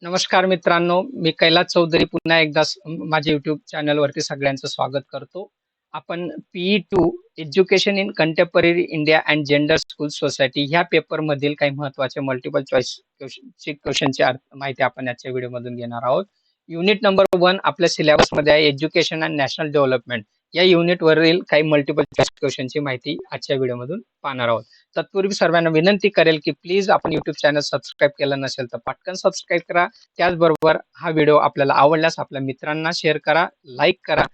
नमस्कार मित्रांनो, मी कैलास चौधरी पुन्हा एकदा माझ्या YouTube चॅनलवरती सगळ्यांचं स्वागत करतो. आपण PE2 education in contemporary India and gender school society ह्या पेपरमधील काही महत्त्वाचे मल्टिपल चॉईस क्वेश्चनची माहिती आपण आजच्या व्हिडिओमधून घेणार आहोत. युनिट नंबर 1 आपल्या सिलेबसमध्ये आहे एज्युकेशन अँड नॅशनल डेव्हलपमेंट. या युनिटवरील काही मल्टिपल चॉईस क्वेश्चनची माहिती आजच्या व्हिडिओमधून पाहणार आहोत. तत्पूर्वी सर्वांना विनंती करेल की प्लीज आपण YouTube चॅनल सबस्क्राईब केलं नसेल तर पटकन सबस्क्राईब करा. त्याचबरोबर हा व्हिडिओ आपल्याला आवडल्यास आपल्या मित्रांना शेअर करा, लाईक करा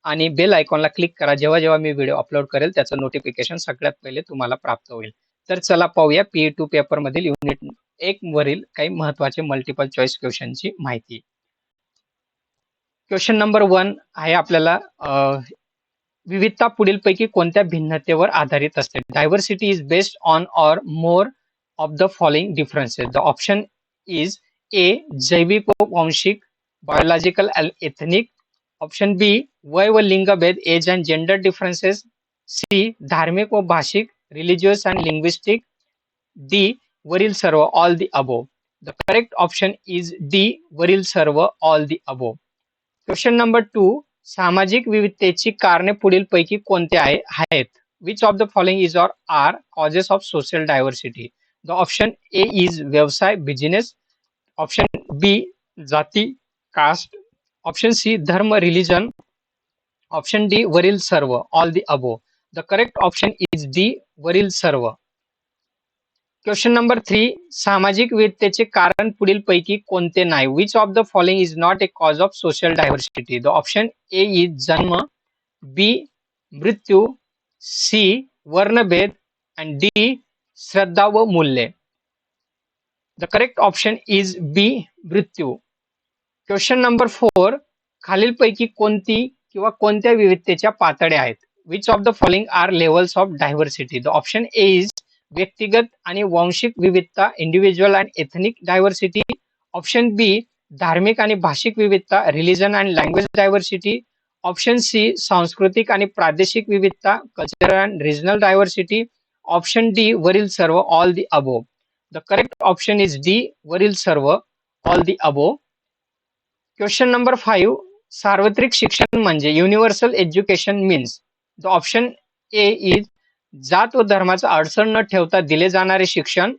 आणि बेल आयकॉनला क्लिक करा. जेव्हा जेव्हा मी व्हिडिओ अपलोड करेल त्याचं नोटिफिकेशन सगळ्यात पहिले तुम्हाला प्राप्त होईल. तर चला पाहूया PE2 पेपर मधील युनिट 1 वरील काही महत्त्वाचे मल्टिपल चॉईस क्वेश्चनची माहिती. क्वेश्चन नंबर 1 आहे आपल्याला विविधता पुढीलपैकी कोणत्या भिन्नतेवर आधारित असते? Diversity is based on or more of the following differences. The option is A जैविक व वांशिक, biological and ethnic. Option B वय व लिंगभेद, age and gender differences. C धार्मिक व भाषिक, रिलिजियस अँड लिंग्विस्टिक. डी वरील सर्व, all the above. The correct option is D वरील सर्व, all the above. Question number 2, सामाजिक विविधतेची कारणे पुढीलपैकी कोणते आहेत? Which of the following is or are causes of social diversity? The option A is व्यवसाय, बिझनेस. ऑप्शन बी जाती, कास्ट. ऑप्शन सी धर्म, रिलिजन. ऑप्शन डी वरील सर्व, all the above. The correct option is D वरील सर्व. Question number 3, सामाजिक विविधतेचे कारण पुढीलपैकी कोणते नाही? Which of the following is not A cause of social diversity? The option A is जन्म, बी मृत्यू, सी वर्णभेद अँड डी श्रद्धा व मूल्ये. द करेक्ट ऑप्शन इज बी मृत्यू. क्वेश्चन नंबर 4, खालीलपैकी कोणती किंवा कोणत्या विविधतेच्या पातळ्या आहेत? Which of the following are levels of diversity? The option A is व्यक्तिगत आणि वांशिक विविधता, individual and ethnic diversity. Option B धार्मिक आणि भाषिक विविधता, religion and language diversity. Option C सांस्कृतिक आणि प्रादेशिक विविधता, cultural and regional diversity. Option D वरील सर्व, all the above. The correct option is D वरील सर्व, all the above. Question number 5, सार्वत्रिक शिक्षण म्हणजे universal education means. The option A is जात व धर्माचा अडसर न ठेवता दिले जाणारे शिक्षण.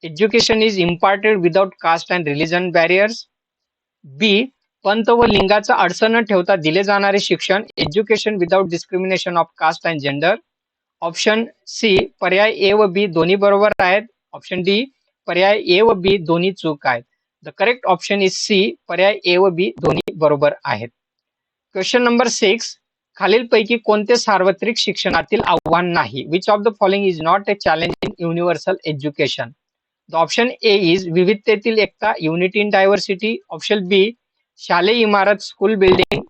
Education is imparted without caste and religion barriers. B पंथ व लिंगाचा अडसर न ठेवता दिले जाणारे शिक्षण. Education without discrimination of caste and gender. Option C पर्याय ए व बी दोन्ही बरोबर आहेत. ऑप्शन डी पर्याय ए व बी दोन्ही चूक आहेत. The correct option is C, पर्याय ए व बी दोन्ही बरोबर आहेत. क्वेश्चन नंबर 6, खालीलपैकी कोणते सार्वत्रिक शिक्षणातील आव्हान नाही? Which of the following is not a challenge in universal education? The option A is विविधतेतील एकता, unity in diversity. Option B शालेय इमारत, स्कूल बिल्डिंग.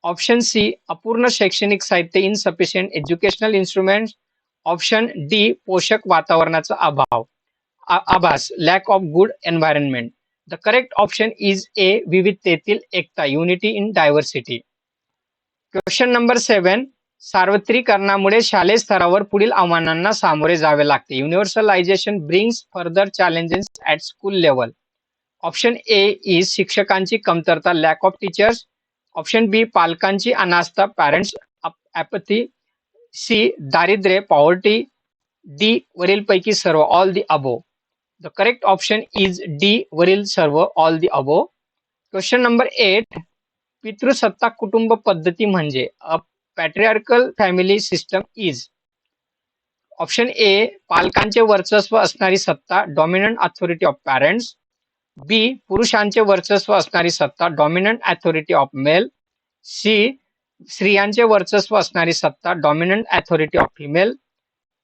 ऑप्शन सी अपूर्ण शैक्षणिक साहित्य, insufficient educational instruments. Option D पोषक वातावरणाचा आभास, lack of good environment. The correct option is A विविधतेतील एकता, unity in diversity. Question number 7, सार्वत्रिकरणामुळे शालेय स्तरावर पुढील आव्हानांना सामोरे जावे लागते. Universalisation brings further challenges at school level. Option A is शिक्षकांची कमतरता, lack of teachers. Option B पालकांची अनास्था, पॅरेंट्स ॲपथी. सी दारिद्र्य, पॉवर्टी. डी वरीलपैकी सर्व, all the above. The correct option is D वरील सर्व, all the above. Question number 8, पितृसत्ताक कुटुंब पद्धती म्हणजे a patriarchal family system is. Option A पालकांचे वर्चस्व असणारी सत्ता, dominant authority of parents. B पुरुषांचे वर्चस्व असणारी सत्ता, dominant authority of male. C स्त्रियांचे वर्चस्व असणारी सत्ता, dominant authority of female.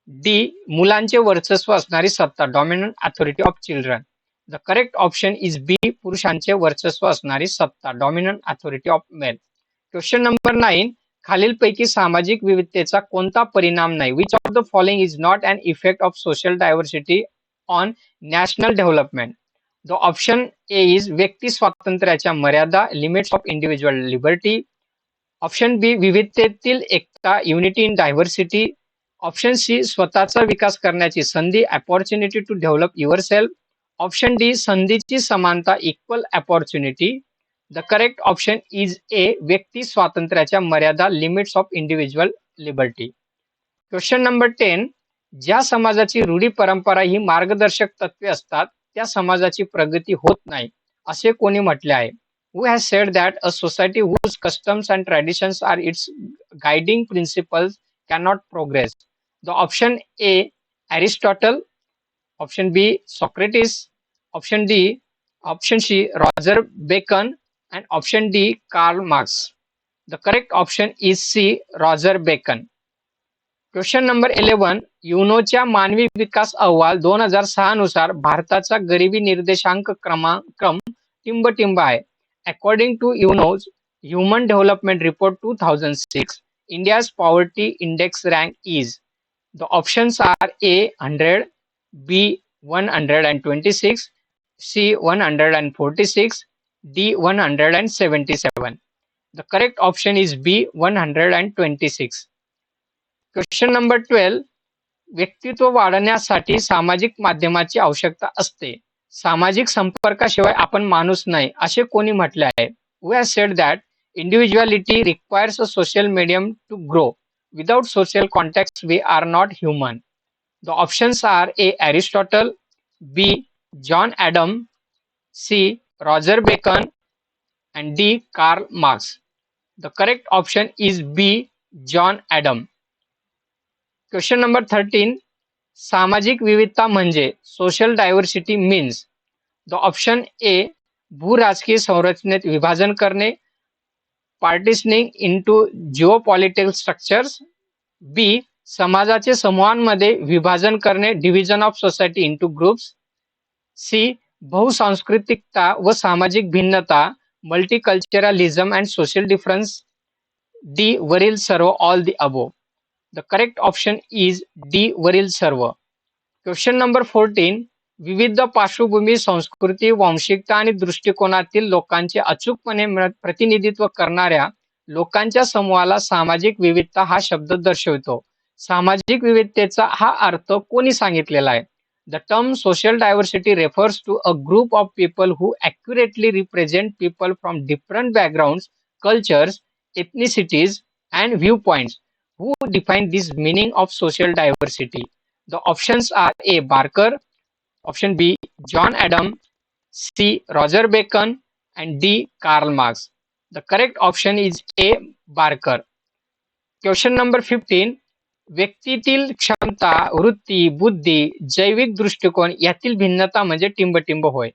D मुलांचे वर्चस्व असणारी सत्ता, dominant authority of children. The correct option is B पुरुषांचे वर्चस्व असणारी सत्ता, dominant authority of male. Question number 9, खालीलपैकी सामाजिक विविधतेचा कोणता परिणाम नाही? Which of the following is not an effect of social diversity on national development? The option A is व्यक्ती स्वातंत्र्याच्या मर्यादा, limits of individual liberty. Option B विविधतेतील एकता, unity in diversity. Option C स्वतःचा विकास करण्याची संधी, opportunity to develop your self. Option D संधीची समानता equal opportunity. The correct option is A व्यक्ती स्वातंत्र्याच्या मर्यादा limits of individual liberty. Question number 10. ज्या समाजाची रूढी परंपरा ही मार्गदर्शक तत्वे असतात त्या समाजाची प्रगती होत नाही असे कोणी म्हटले आहे? Who has said that a society whose customs and traditions are its guiding principles cannot progress? The option A Aristotle, option B Socrates, option D, option C Roger Bacon, and option D Karl Marx. The correct option is C Roger Bacon. Question number 11. युनोच्या मानवी विकास अहवाल 2006 नुसार भारताचा गरिबी निर्देशांक क्रम टिंबटिंब आहे. According to UNO's Human Development Report 2006, India's poverty index rank is. The options are A 100, B 126, C 146, D 177. The correct option is B 126. Question number 12. व्यक्तित्व वाढण्यासाठी सामाजिक माध्यमाची आवश्यकता असते. सामाजिक संपर्काशिवाय आपण माणूस नाही असे कोणी म्हटले आहे? Who has said that individuality requires a social medium to grow. Without social context we are not human. The options are A Aristotle, B John Adam, C Roger Bacon, and D Karl Marx. The correct option is B John Adam. Question number 13. सामाजिक विविधता म्हणजे social diversity means. The option A भूराजकीय संरचनेत विभाजन करणे, partitioning into geopolitical structures. B समाजाचे समूहांमध्ये विभाजन करणे, division of society into groups. C बहुसांस्कृतिकता व सामाजिक भिन्नता, multiculturalism and social difference. D वरील सर्व all the above. The correct option is D वरील सर्व. Question number 14. विविध पार्श्वभूमी, संस्कृती, वांशिकता आणि दृष्टिकोनातील लोकांचे अचूकपणे प्रतिनिधित्व करणाऱ्या लोकांच्या समूहाला सामाजिक विविधता हा शब्द दर्शवतो. सामाजिक विविधतेचा हा अर्थ कोणी सांगितलेला आहे? The term social diversity refers to a group of people who accurately represent people from different backgrounds, cultures, ethnicities and view points. Who defined this meaning of social diversity? The options are A Barker, option B John Adam, C Roger Bacon, and D Karl Marx. The correct option is A Barker. Question number 15. व्यक्तीतील क्षमता, वृत्ती, बुद्धी, जैविक दृष्टिकोन यातील भिन्नता म्हणजे टिंबटिंब होय.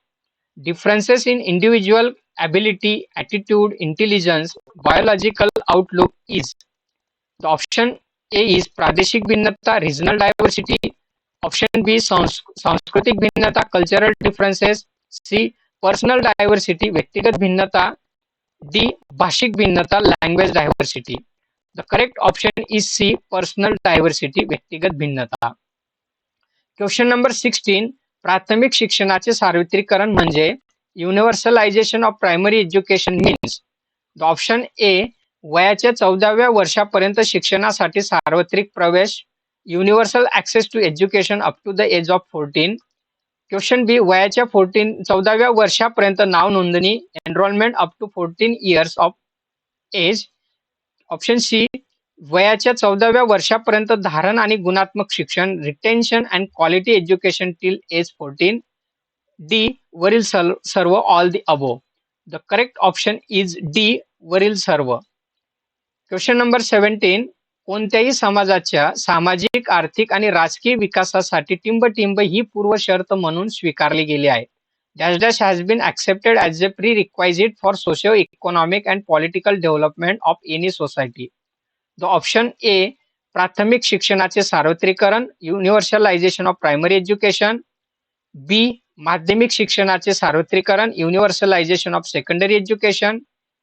Differences in individual ability, attitude, intelligence, biological outlook is. The option A is प्रादेशिक भिन्नता, regional diversity. Option B सांस्कृतिक भिन्नता, cultural differences. C personal diversity, व्यक्तिगत भिन्नता. D भाषिक भिन्नता, language diversity. The correct option is C personal diversity, व्यक्तिगत भिन्नता. Question number 16. प्राथमिक शिक्षणाचे सार्वत्रिकरण म्हणजे universalisation of primary education means. The option A वयाच्या 14व्या वर्षापर्यंत शिक्षणासाठी सार्वत्रिक प्रवेश, universal access to education up to the age of 14. Question B वयाच्या 14व्या वर्षापर्यंत नाव नोंदणी, enrolment up to 14 years of age. Option C वयाच्या 14व्या वर्षापर्यंत धारण आणि गुणात्मक शिक्षण, retention and quality education till age 14. D वरील सर्व all the above. The correct option is D वरील सर्व. Question number 17. कोणत्याही समाजाच्या सामाजिक, आर्थिक आणि राजकीय विकासासाठी टिंबटिंब ही पूर्व शर्त म्हणून स्वीकारली गेली आहे. Dash dash has been accepted as a prerequisite for socio economic and political development of any society. The option A प्राथमिक शिक्षणाचे सार्वत्रिकरण, universalisation of primary education. B माध्यमिक शिक्षणाचे सार्वत्रिकरण, universalisation of secondary education.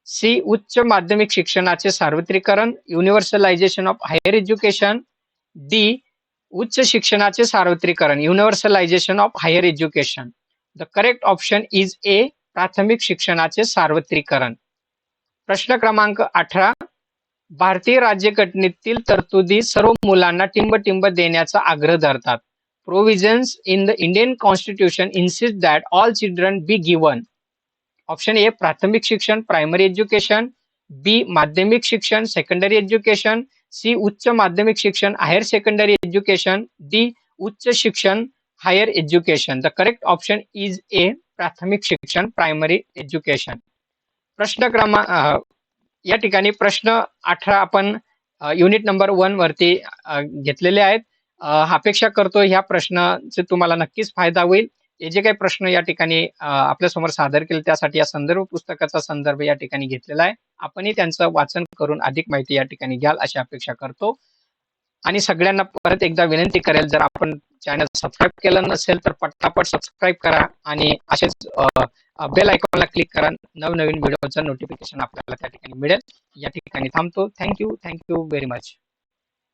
C उच्च माध्यमिक शिक्षणाचे सार्वत्रिकरण, universalisation of higher education. D उच्च शिक्षणाचे सार्वत्रिकरण, universalisation of higher education. The correct option is A प्राथमिक शिक्षणाचे सार्वत्रिकरण. प्रश्न क्रमांक 18. भारतीय राज्यघटनेतील तरतुदी सर्व मुलांना टिंबटिंब देण्याचा आग्रह धरतात. provisions in the Indian Constitution insist that all children be given. Option A प्राथमिक शिक्षण प्रायमरी एज्युकेशन, बी माध्यमिक शिक्षण सेकंडरी एज्युकेशन, सी उच्च माध्यमिक शिक्षण हायर सेकंडरी एज्युकेशन, डी उच्च शिक्षण higher education. The correct option is A प्राथमिक शिक्षण प्रायमरी एज्युकेशन. प्रश्न क्रमांक या ठिकाणी प्रश्न 18 आपण युनिट नंबर 1 वरती घेतलेले आहेत. अपेक्षा करतो ह्या प्रश्नाचे तुम्हाला नक्कीच फायदा होईल. हे जे काही प्रश्न या ठिकाणी आपल्यासमोर सादर केले त्यासाठी या संदर्भ पुस्तकाचा संदर्भ या ठिकाणी घेतलेला आहे. आपणही त्यांचं वाचन करून अधिक माहिती या ठिकाणी घ्याल अशी अपेक्षा करतो. आणि सगळ्यांना परत एकदा विनंती करेल, जर आपण चॅनल सबस्क्राईब केलं नसेल तर पटापट सबस्क्राईब करा आणि असेच बेल आयकॉनला क्लिक करा. नवनवीन व्हिडिओचं नोटिफिकेशन आपल्याला त्या ठिकाणी मिळेल. या ठिकाणी थांबतो. Thank you very much.